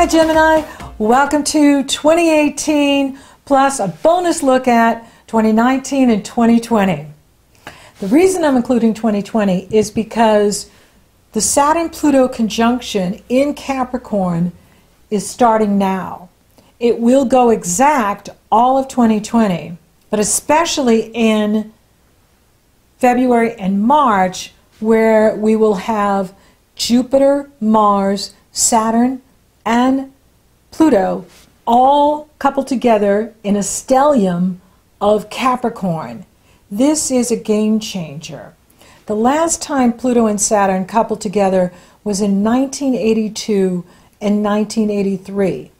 Hi Gemini, welcome to 2018 plus a bonus look at 2019 and 2020. The reason I'm including 2020 is because the Saturn-Pluto conjunction in Capricorn is starting now. It will go exact all of 2020, but especially in February and March, where we will have Jupiter, Mars, Saturn, and Pluto all coupled together in a stellium of Capricorn. This is a game changer. The last time Pluto and Saturn coupled together was in 1982 and 1983.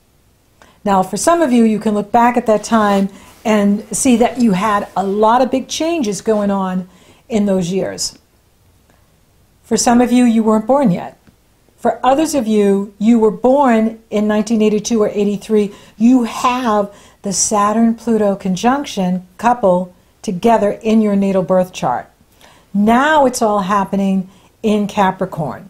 Now, for some of you, you can look back at that time and see that you had a lot of big changes going on in those years. For some of you, you weren't born yet. For others of you, you were born in 1982 or 83. You have the Saturn-Pluto conjunction couple together in your natal birth chart. Now it's all happening in Capricorn.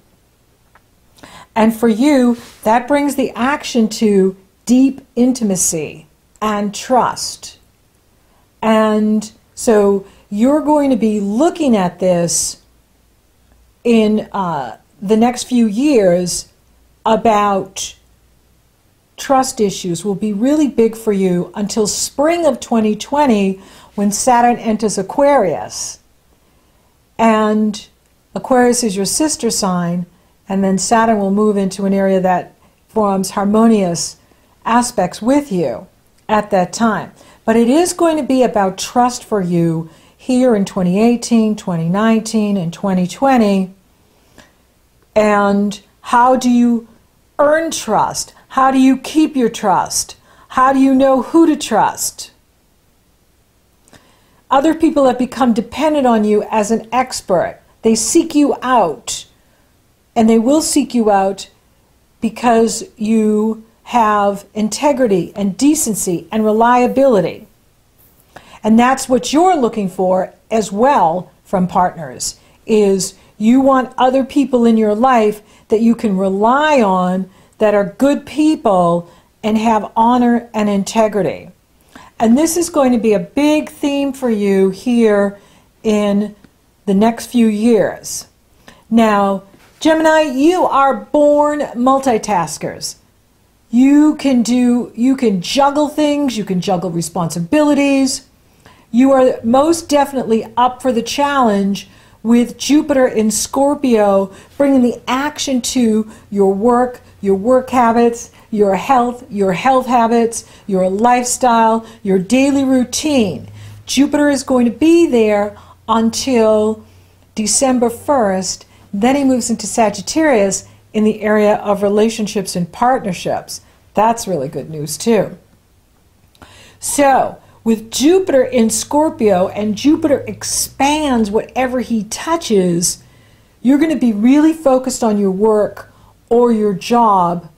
And for you, that brings the action to deep intimacy and trust. And so you're going to be looking at this in the next few years about trust issues will be really big for you until spring of 2020 when Saturn enters Aquarius. And Aquarius is your sister sign, and then Saturn will move into an area that forms harmonious aspects with you at that time. But it is going to be about trust for you here in 2018, 2019, and 2020. And how do you earn trust? How do you keep your trust? How do you know who to trust? Other people have become dependent on you as an expert. They seek you out, and they will seek you out because you have integrity and decency and reliability. And that's what you're looking for as well from partners, is you want other people in your life that you can rely on, that are good people and have honor and integrity. And this is going to be a big theme for you here in the next few years. Now, Gemini, you are born multitaskers. You can juggle things, you can juggle responsibilities. You are most definitely up for the challenge with Jupiter in Scorpio, bringing the action to your work habits, your health habits, your lifestyle, your daily routine. Jupiter is going to be there until December 1st. Then he moves into Sagittarius in the area of relationships and partnerships. That's really good news too. So, with Jupiter in Scorpio, and Jupiter expands whatever he touches, you're going to be really focused on your work or your job,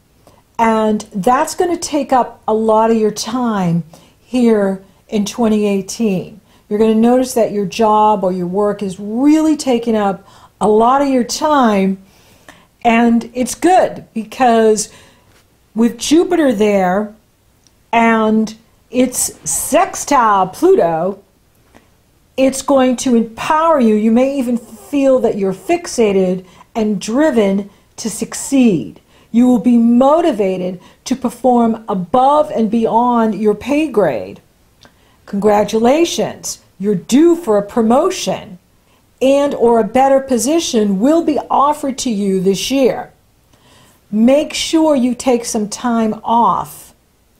and that's going to take up a lot of your time here in 2018. You're going to notice that your job or your work is really taking up a lot of your time, and it's good because with Jupiter there and it's sextile Pluto, it's going to empower you. You may even feel that you're fixated and driven to succeed. You will be motivated to perform above and beyond your pay grade. Congratulations, you're due for a promotion, and or a better position will be offered to you this year. Make sure you take some time off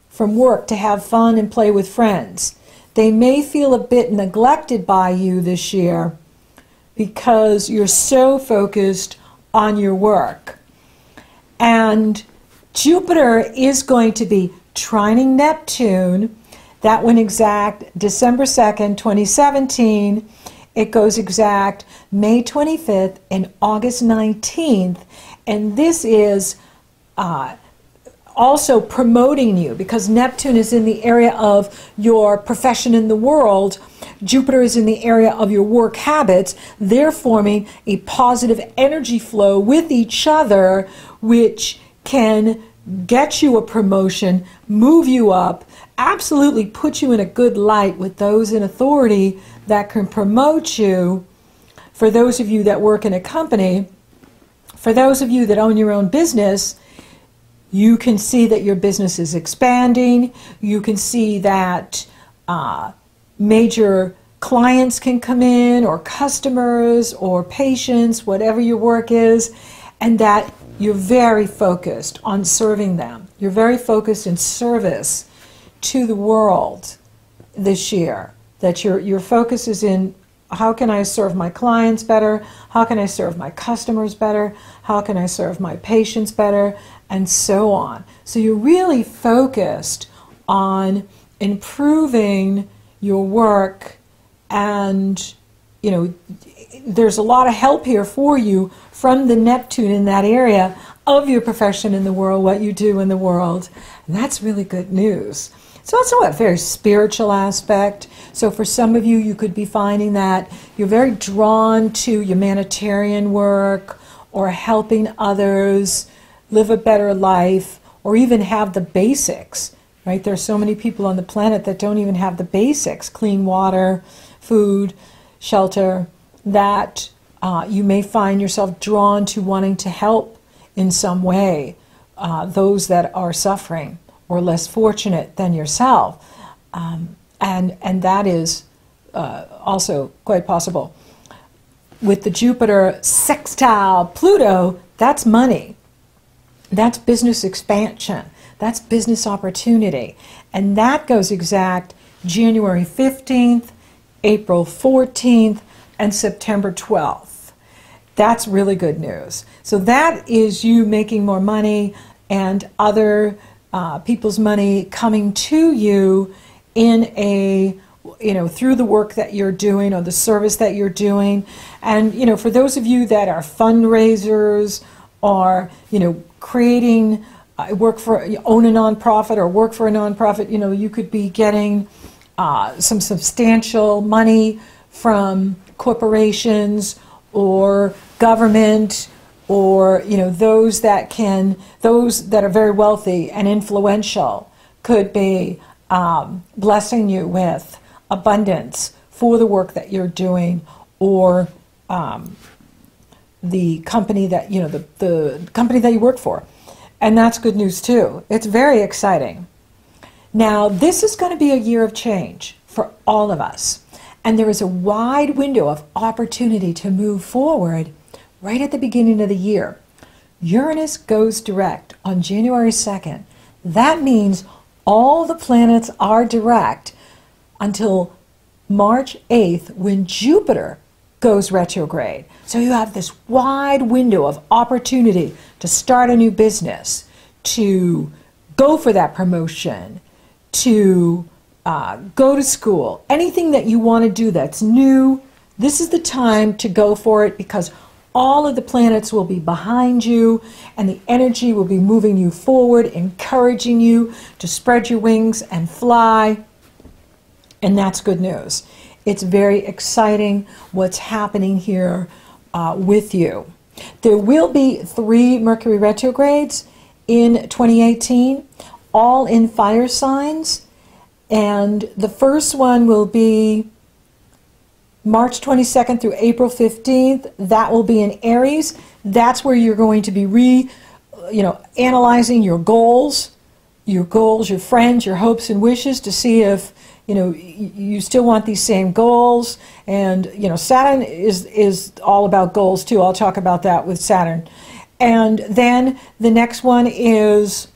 from work to have fun and play with friends. They may feel a bit neglected by you this year because you're so focused on your work. And Jupiter is going to be trining Neptune. That went exact December 2nd, 2017. It goes exact May 25th and August 19th. And this is also promoting you, because Neptune is in the area of your profession in the world. Jupiter is in the area of your work habits. They're forming a positive energy flow with each other, which can get you a promotion, move you up, absolutely put you in a good light with those in authority that can promote you. For those of you that work in a company, for those of you that own your own business, you can see that your business is expanding. You can see that major clients can come in, or customers, or patients, whatever your work is, and that you're very focused on serving them. You're very focused in service to the world this year. That your focus is in, how can I serve my clients better? How can I serve my customers better? How can I serve my patients better? And so on. So you're really focused on improving your work, and there's a lot of help here for you from the Neptune in that area of your profession in the world, what you do in the world. And that's really good news. It's also a very spiritual aspect. So for some of you, you could be finding that you're very drawn to humanitarian work, or helping others live a better life, or even have the basics, right? There's so many people on the planet that don't even have the basics, clean water, food, shelter, that you may find yourself drawn to wanting to help in some way those that are suffering or less fortunate than yourself. And that is also quite possible. With the Jupiter sextile Pluto, that's money. That's business expansion. That's business opportunity. And that goes exact January 15th, April 14th, and September 12th. That's really good news. So that is you making more money, and other people's money coming to you in a, through the work that you're doing, or the service that you're doing. And, for those of you that are fundraisers, or, creating, own a nonprofit or work for a nonprofit, you could be getting some substantial money from corporations or government, or those that are very wealthy and influential could be blessing you with abundance for the work that you're doing, or the company that the company that you work for. And that's good news too. It's very exciting. Now, this is going to be a year of change for all of us. And there is a wide window of opportunity to move forward right at the beginning of the year. Uranus goes direct on January 2nd. That means all the planets are direct until March 8th, when Jupiter goes retrograde. So you have this wide window of opportunity to start a new business, to go for that promotion, to go to school, anything that you want to do that's new. This is the time to go for it, because all of the planets will be behind you, and the energy will be moving you forward, encouraging you to spread your wings and fly. And that's good news. It's very exciting what's happening here with you. There will be 3 Mercury retrogrades in 2018, all in fire signs. And the first one will be March 22nd through April 15th. That will be in Aries. That's where you're going to be analyzing your goals, your friends, your hopes and wishes, to see if you still want these same goals. And Saturn is all about goals too. I'll talk about that with Saturn. And then the next one is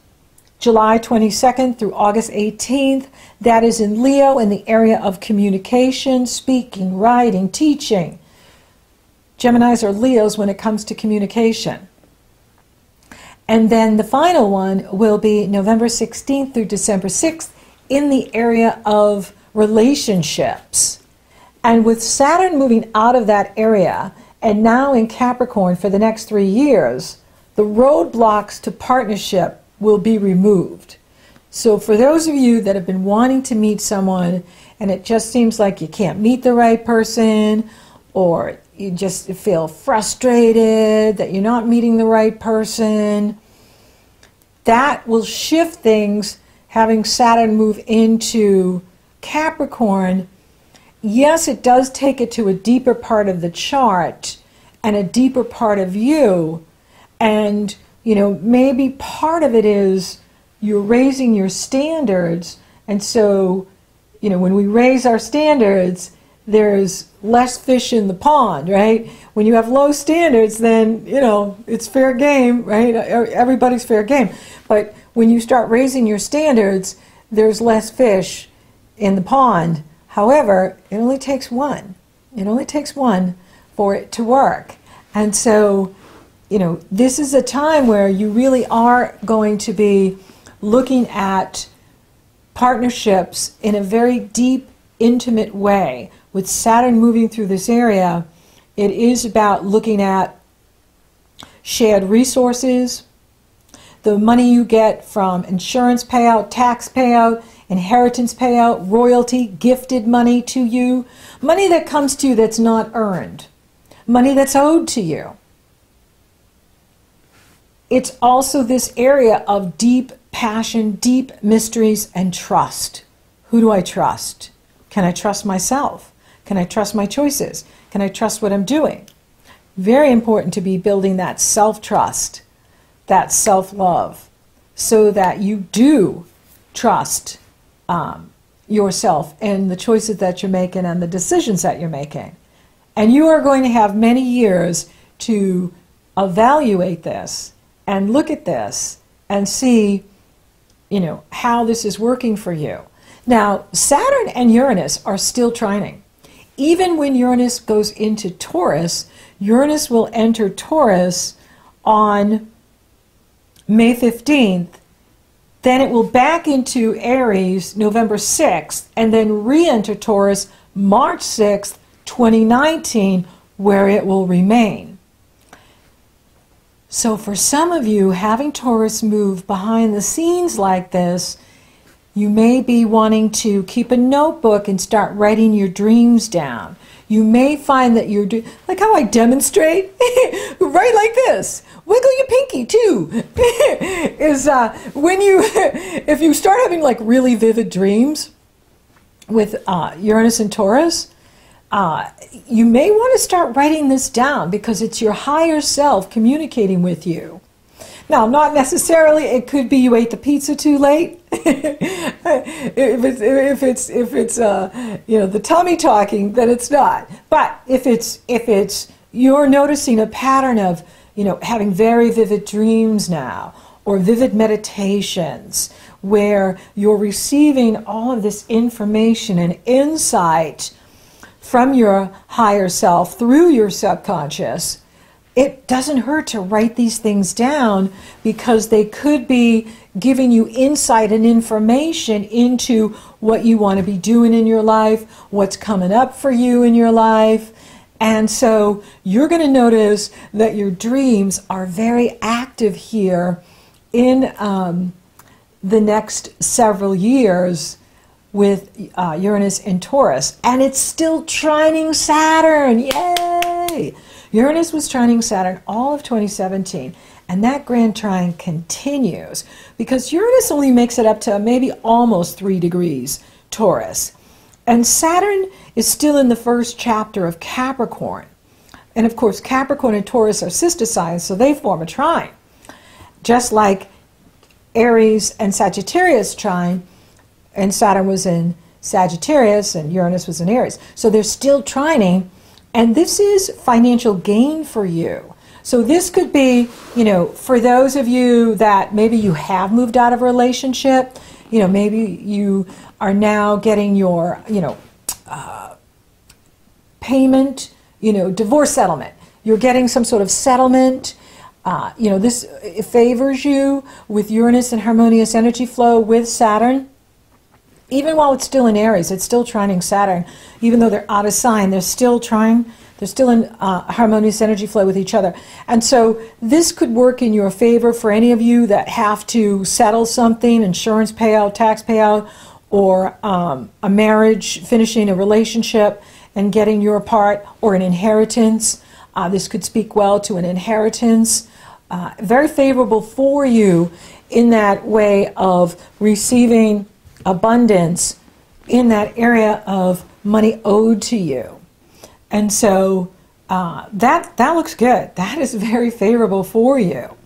July 22nd through August 18th. That is in Leo, in the area of communication, speaking, writing, teaching. Geminis are Leos when it comes to communication. And then the final one will be November 16th through December 6th, in the area of relationships. And with Saturn moving out of that area, and now in Capricorn for the next 3 years, the roadblocks to partnership will be removed. So for those of you that have been wanting to meet someone, and it just seems like you can't meet the right person, or you just feel frustrated that you're not meeting the right person, that will shift things, having Saturn move into Capricorn. Yes, it does take it to a deeper part of the chart and a deeper part of you. And, you know, maybe part of it is you're raising your standards. And so, you know, when we raise our standards, there's less fish in the pond, right? When you have low standards, then, you know, it's fair game, right? Everybody's fair game. But when you start raising your standards, there's less fish in the pond. However, it only takes one. It only takes one for it to work. And so, you know, this is a time where you really are going to be looking at partnerships in a very deep, intimate way. With Saturn moving through this area, it is about looking at shared resources, the money you get from insurance payout, tax payout, inheritance payout, royalty, gifted money to you, money that comes to you that's not earned, money that's owed to you. It's also this area of deep passion, deep mysteries, and trust. Who do I trust? Can I trust myself? Can I trust my choices? Can I trust what I'm doing? Very important to be building that self-trust, that self-love, so that you do trust yourself and the choices that you're making and the decisions that you're making. And you are going to have many years to evaluate this and look at this and see, you know, how this is working for you. Now, Saturn and Uranus are still trining. Even when Uranus goes into Taurus, Uranus will enter Taurus on May 15th. Then it will back into Aries November 6th, and then re-enter Taurus March 6th, 2019, where it will remain. So for some of you, having Taurus move behind the scenes like this, you may be wanting to keep a notebook and start writing your dreams down. You may find that you're doing, like how I demonstrate, right like this. Wiggle your pinky too. Is when you, if you start having like really vivid dreams with Uranus and Taurus, you may want to start writing this down because it's your higher self communicating with you. Now, not necessarily. It could be you ate the pizza too late. if it's you know, the tummy talking, then it's not. But if it's you're noticing a pattern of, you know, having very vivid dreams now, or vivid meditations where you're receiving all of this information and insight from your higher self through your subconscious, it doesn't hurt to write these things down because they could be giving you insight and information into what you want to be doing in your life, what's coming up for you in your life. And so you're going to notice that your dreams are very active here in the next several years with Uranus and Taurus. And it's still trining Saturn. Yay! Uranus was trining Saturn all of 2017, and that grand trine continues because Uranus only makes it up to maybe almost 3 degrees Taurus. And Saturn is still in the first chapter of Capricorn. And of course, Capricorn and Taurus are sister signs, so they form a trine. Just like Aries and Sagittarius trine, and Saturn was in Sagittarius and Uranus was in Aries. So they're still trining. And this is financial gain for you. So this could be, you know, for those of you that maybe you have moved out of a relationship, you know, maybe you are now getting your, you know, payment, you know, divorce settlement. You're getting some sort of settlement. You know, this favors you with Uranus and harmonious energy flow with Saturn. Even while it's still in Aries, it's still trining Saturn. Even though they're out of sign, they're still trying. They're still in harmonious energy flow with each other. And so this could work in your favor for any of you that have to settle something, insurance payout, tax payout, or a marriage, finishing a relationship and getting your part, or an inheritance. This could speak well to an inheritance. Very favorable for you in that way of receiving abundance in that area of money owed to you. And so that looks good. That is very favorable for you.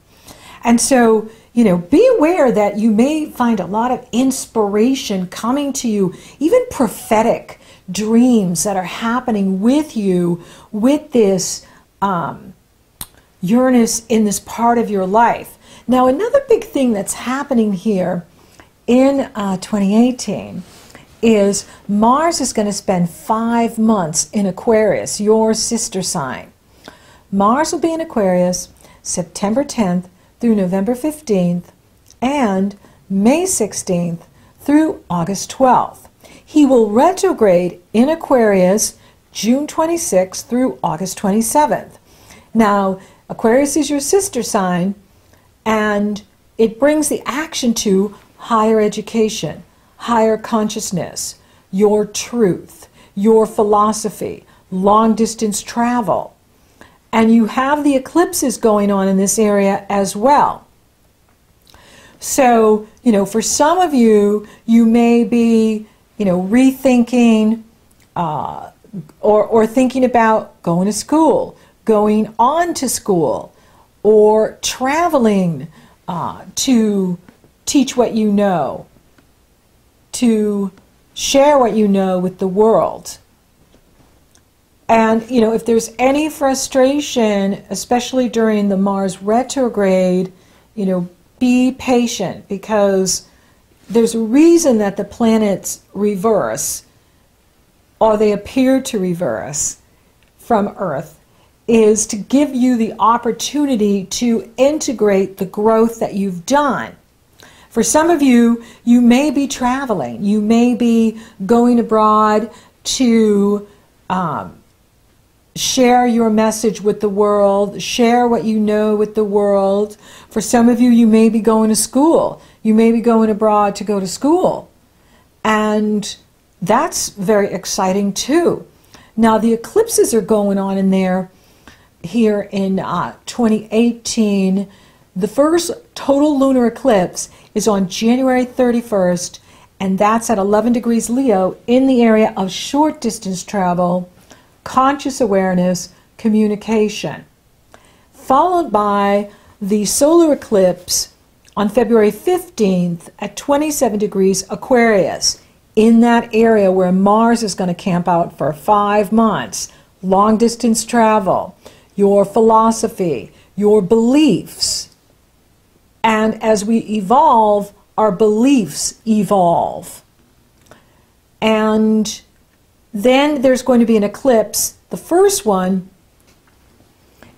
And so, be aware that you may find a lot of inspiration coming to you, even prophetic dreams that are happening with you with this Uranus in this part of your life. Now, another big thing that's happening here in 2018 is Mars is going to spend 5 months in Aquarius, your sister sign. Mars will be in Aquarius September 10th through November 15th and May 16th through August 12th. He will retrograde in Aquarius June 26th through August 27th. Now, Aquarius is your sister sign, and it brings the action to higher education, higher consciousness, your truth, your philosophy, long-distance travel. And you have the eclipses going on in this area as well. So, for some of you, you may be, rethinking or thinking about going to school, going on to school, or traveling to teach what you know, to share what you know with the world. And, if there's any frustration, especially during the Mars retrograde, be patient, because there's a reason that the planets reverse, or they appear to reverse from Earth, is to give you the opportunity to integrate the growth that you've done. For some of you, you may be traveling. You may be going abroad to share your message with the world, share what you know with the world. For some of you, you may be going to school. You may be going abroad to go to school. And that's very exciting too. Now, the eclipses are going on in there here in 2018. The first total lunar eclipse is on January 31st, and that's at 11 degrees Leo in the area of short distance travel, conscious awareness, communication. Followed by the solar eclipse on February 15th at 27 degrees Aquarius, in that area where Mars is going to camp out for 5 months. Long distance travel, your philosophy, your beliefs. And as we evolve, our beliefs evolve. And then there's going to be an eclipse, the first one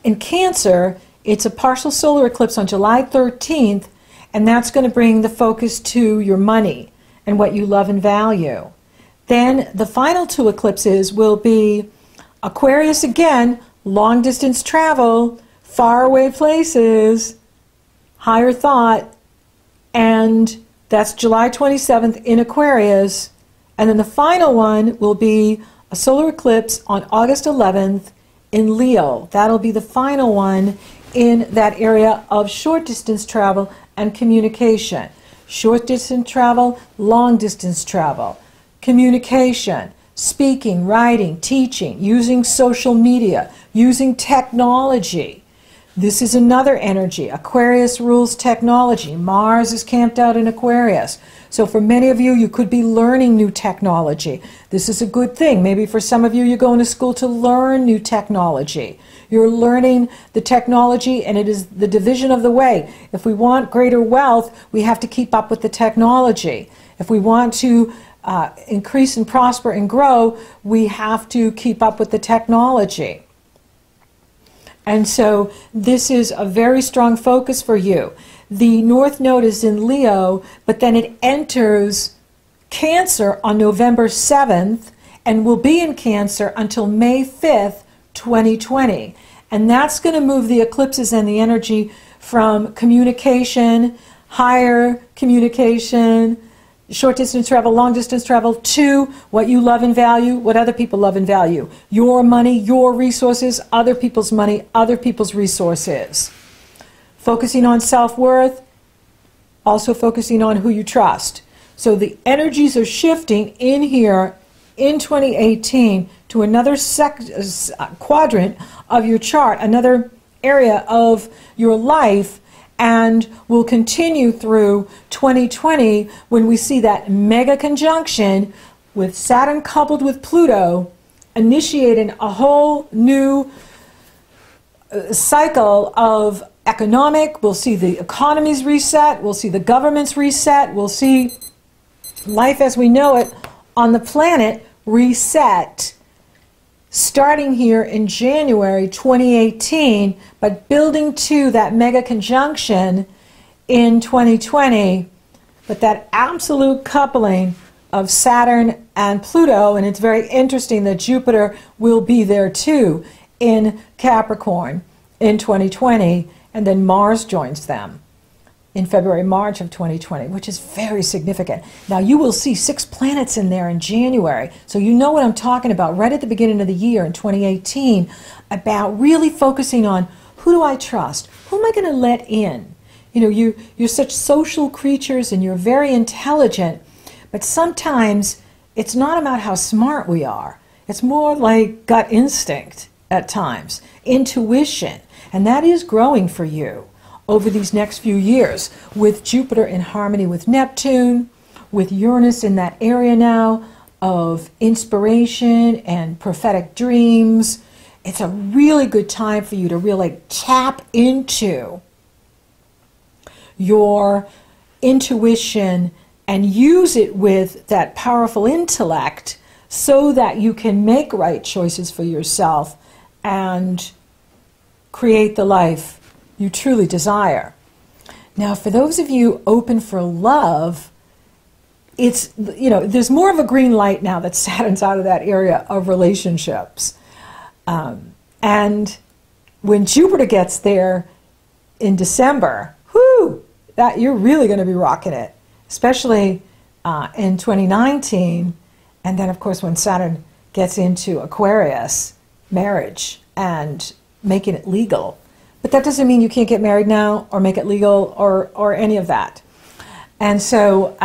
in Cancer. It's a partial solar eclipse on July 13th, and that's going to bring the focus to your money and what you love and value. Then the final 2 eclipses will be Aquarius again, long distance travel, faraway places, higher thought, and that's July 27th in Aquarius. And then the final one will be a solar eclipse on August 11th in Leo. That'll be the final one in that area of short distance travel and communication. Short distance travel, long distance travel, communication, speaking, writing, teaching, using social media, using technology. This is another energy. Aquarius rules technology. Mars is camped out in Aquarius. So for many of you, you could be learning new technology. This is a good thing. Maybe for some of you, you're going to school to learn new technology. You're learning the technology, and it is the division of the way. If we want greater wealth, we have to keep up with the technology. If we want to increase and prosper and grow, we have to keep up with the technology. And so this is a very strong focus for you. The North Node is in Leo, but then it enters Cancer on November 7th and will be in Cancer until May 5th, 2020. And that's going to move the eclipses and the energy from communication, higher communication, short distance travel, long distance travel, to what you love and value, what other people love and value. Your money, your resources, other people's money, other people's resources. Focusing on self-worth, also focusing on who you trust. So the energies are shifting in here in 2018 to another quadrant of your chart, another area of your life, and will continue through 2020 when we see that mega conjunction with Saturn coupled with Pluto, initiating a whole new cycle of economic. We'll see the economies reset, we'll see the governments reset, we'll see life as we know it on the planet reset, starting here in January 2018, but building to that mega conjunction in 2020, but that absolute coupling of Saturn and Pluto. And it's very interesting that Jupiter will be there too in Capricorn in 2020, and then Mars joins them in February, March of 2020, which is very significant. Now you will see 6 planets in there in January, so you know what I'm talking about right at the beginning of the year in 2018, about really focusing on who do I trust? Who am I going to let in? You know, you're such social creatures and you're very intelligent, but sometimes it's not about how smart we are. It's more like gut instinct at times, intuition, and that is growing for you over these next few years, with Jupiter in harmony with Neptune, with Uranus in that area now of inspiration and prophetic dreams. It's a really good time for you to really tap into your intuition and use it with that powerful intellect so that you can make right choices for yourself and create the life you truly desire. Now, for those of you open for love, it's, you know, there's more of a green light now that Saturn's out of that area of relationships. And when Jupiter gets there in December, whoo, that you're really going to be rocking it, especially in 2019. And then, of course, when Saturn gets into Aquarius, marriage and making it legal. But that doesn't mean you can't get married now or make it legal or any of that. And so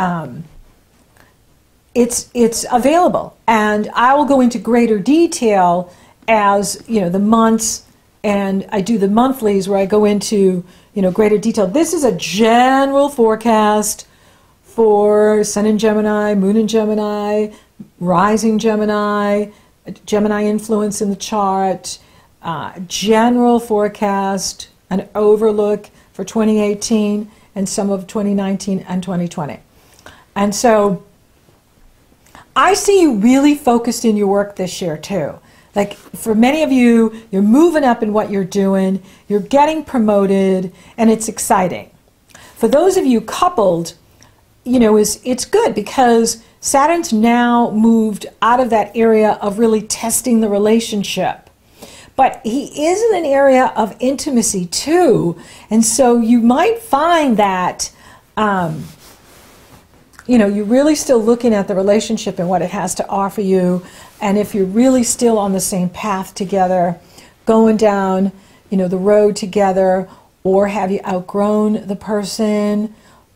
it's available. And I will go into greater detail as, you know, the months, and I do the monthlies where I go into, you know, greater detail. This is a general forecast for Sun in Gemini, Moon in Gemini, Rising Gemini, Gemini influence in the chart, general forecast, an overlook for 2018 and some of 2019 and 2020. And so I see you really focused in your work this year too. Like for many of you, you're moving up in what you're doing, you're getting promoted, and it's exciting. For those of you coupled, you know, it's good because Saturn's now moved out of that area of really testing the relationship. But he is in an area of intimacy too, and so you might find that, you know, you're really still looking at the relationship and what it has to offer you, and if you're really still on the same path together, going down, you know, the road together, or have you outgrown the person?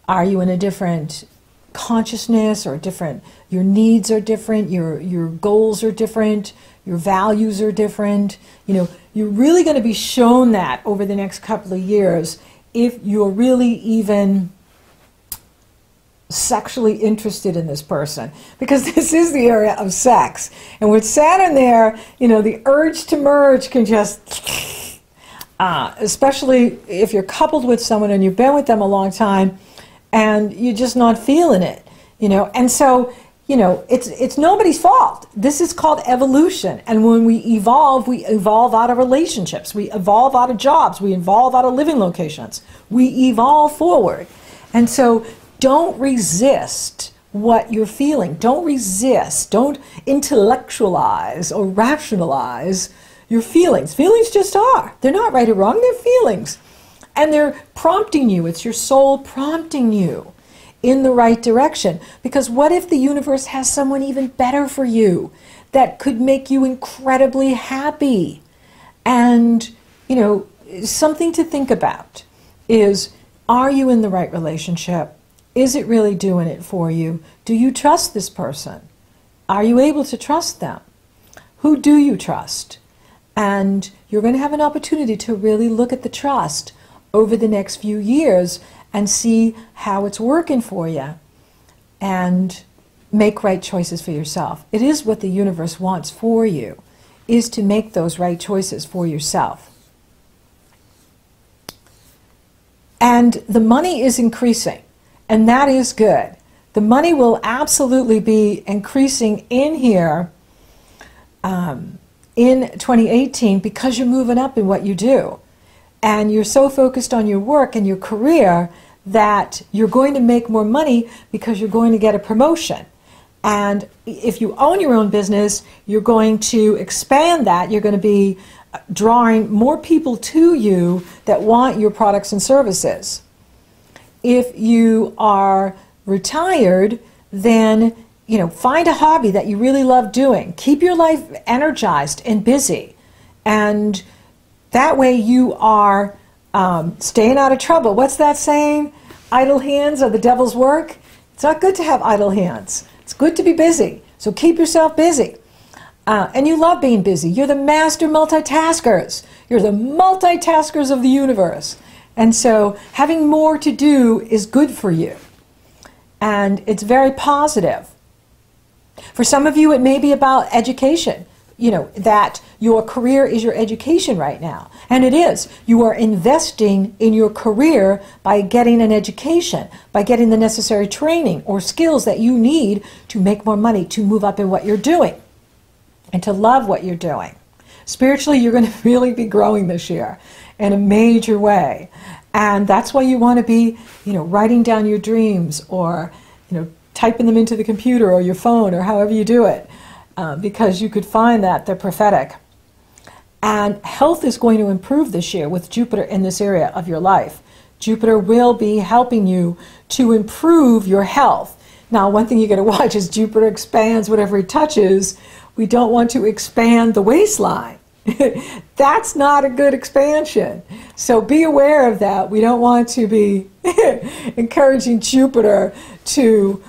Are you in a different consciousness or different? Your needs are different. Your goals are different. Your values are different. You know, you're really going to be shown that over the next couple of years if you're really even sexually interested in this person, because this is the area of sex. And with Saturn there, you know, the urge to merge can just, especially if you're coupled with someone and you've been with them a long time and you're just not feeling it, you know. And so, you know, it's nobody's fault. This is called evolution. And when we evolve out of relationships. We evolve out of jobs. We evolve out of living locations. We evolve forward. And so don't resist what you're feeling. Don't resist. Don't intellectualize or rationalize your feelings. Feelings just are. They're not right or wrong. They're feelings. And they're prompting you. It's your soul prompting you in the right direction. Because what if the universe has someone even better for you that could make you incredibly happy? And, you know, something to think about is Are you in the right relationship? Is it really doing it for you? Do you trust this person? Are you able to trust them? Who do you trust? And you're going to have an opportunity to really look at the trust over the next few years and see how it's working for you and make right choices for yourself. It is what the universe wants for you, is to make those right choices for yourself. And the money is increasing, and that is good. The money will absolutely be increasing in here in 2018 because you're moving up in what you do. And you're so focused on your work and your career that you're going to make more money because you're going to get a promotion. And if you own your own business, you're going to expand that. You're going to be drawing more people to you that want your products and services. If you are retired, then find a hobby that you really love doing. Keep your life energized and busy, and that way you are staying out of trouble. What's that saying? Idle hands are the devil's work. It's not good to have idle hands. It's good to be busy. So keep yourself busy. And you love being busy. You're the master multitaskers. You're the multitaskers of the universe. And so having more to do is good for you. And it's very positive. For some of you, it may be about education. That your career is your education right now. And it is. You are investing in your career by getting an education, by getting the necessary training or skills that you need to make more money, to move up in what you're doing, and to love what you're doing. Spiritually, you're going to really be growing this year in a major way. And that's why you want to be, writing down your dreams or, typing them into the computer or your phone or however you do it. Because you could find that they're prophetic. And health is going to improve this year with Jupiter in this area of your life. Jupiter will be helping you to improve your health. Now, one thing you got to watch is Jupiter expands whatever it touches. We don't want to expand the waistline. That's not a good expansion. So be aware of that. We don't want to be encouraging Jupiter to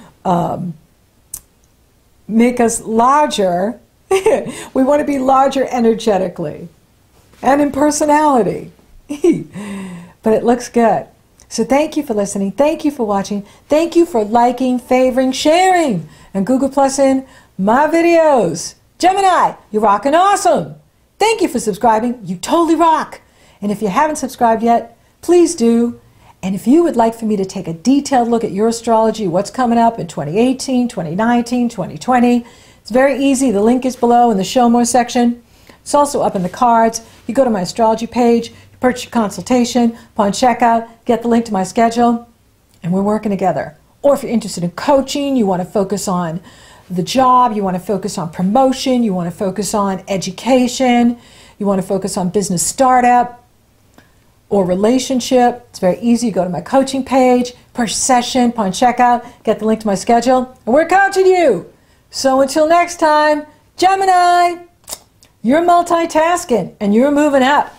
make us larger. We want to be larger energetically and in personality. But it looks good. So thank you for listening. Thank you for watching. Thank you for liking, favoring, sharing, and Google Plusing my videos. Gemini, you're rocking awesome. Thank you for subscribing. You totally rock. And if you haven't subscribed yet, please do. And if you would like for me to take a detailed look at your astrology, what's coming up in 2018, 2019, 2020, it's very easy. The link is below in the Show More section. It's also up in the cards. You go to my astrology page, you purchase your consultation. Upon checkout, get the link to my schedule, and we're working together. Or if you're interested in coaching, you want to focus on the job, you want to focus on promotion, you want to focus on education, you want to focus on business startup or relationship, it's very easy. You go to my coaching page, purchase session, upon checkout, get the link to my schedule, and we're coaching you. So until next time, Gemini, you're multitasking and you're moving up.